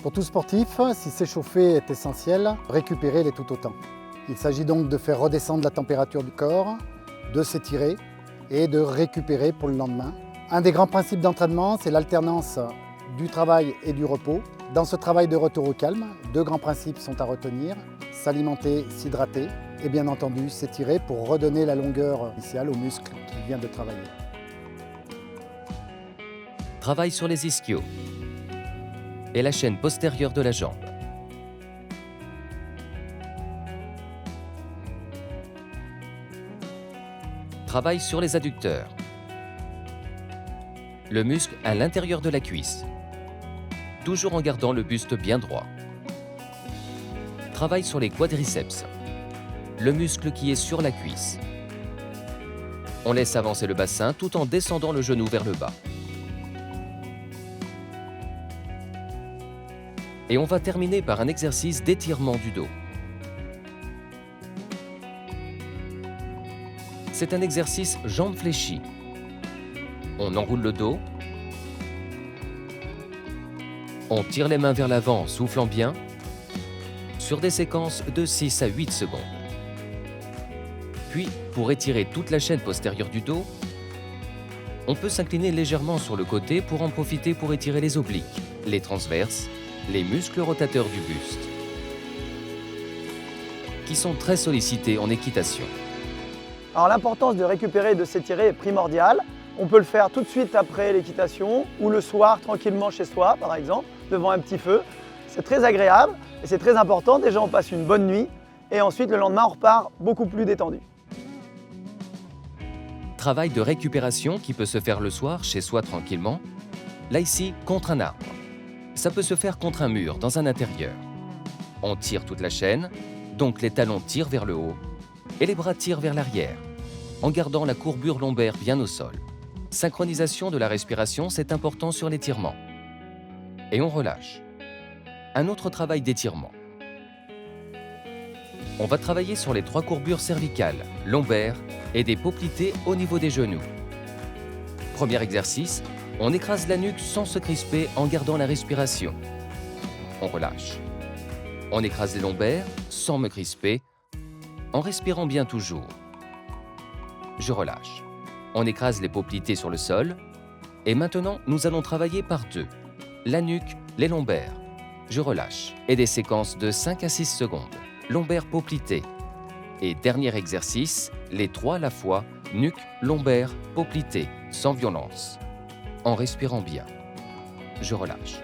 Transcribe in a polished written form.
Pour tout sportif, si s'échauffer est essentiel, récupérer l'est tout autant. Il s'agit donc de faire redescendre la température du corps, de s'étirer et de récupérer pour le lendemain. Un des grands principes d'entraînement, c'est l'alternance du travail et du repos. Dans ce travail de retour au calme, deux grands principes sont à retenir, s'alimenter, s'hydrater et bien entendu s'étirer pour redonner la longueur initiale au muscle qui vient de travailler. Travail sur les ischios et la chaîne postérieure de la jambe. Travail sur les adducteurs. Le muscle à l'intérieur de la cuisse, toujours en gardant le buste bien droit. Travail sur les quadriceps, le muscle qui est sur la cuisse. On laisse avancer le bassin tout en descendant le genou vers le bas. Et on va terminer par un exercice d'étirement du dos. C'est un exercice jambes fléchies. On enroule le dos. On tire les mains vers l'avant en soufflant bien, sur des séquences de 6 à 8 secondes. Puis, pour étirer toute la chaîne postérieure du dos, on peut s'incliner légèrement sur le côté pour en profiter pour étirer les obliques, les transverses, les muscles rotateurs du buste, qui sont très sollicités en équitation. Alors l'importance de récupérer et de s'étirer est primordiale. On peut le faire tout de suite après l'équitation ou le soir tranquillement chez soi par exemple, devant un petit feu. C'est très agréable et c'est très important. Déjà on passe une bonne nuit et ensuite le lendemain on repart beaucoup plus détendu. Travail de récupération qui peut se faire le soir chez soi tranquillement. Là ici, contre un arbre. Ça peut se faire contre un mur, dans un intérieur. On tire toute la chaîne, donc les talons tirent vers le haut et les bras tirent vers l'arrière, en gardant la courbure lombaire bien au sol. Synchronisation de la respiration, c'est important sur l'étirement. Et on relâche. Un autre travail d'étirement. On va travailler sur les 3 courbures cervicales, lombaires et des poplitées au niveau des genoux. Premier exercice, on écrase la nuque sans se crisper en gardant la respiration. On relâche. On écrase les lombaires sans me crisper, en respirant bien toujours. Je relâche. On écrase les poplitées sur le sol. Et maintenant, nous allons travailler par 2. La nuque, les lombaires. Je relâche. Et des séquences de 5 à 6 secondes. Lombaires poplitées. Et dernier exercice, les 3 à la fois, nuque, lombaire, poplitée, sans violence. En respirant bien. Je relâche.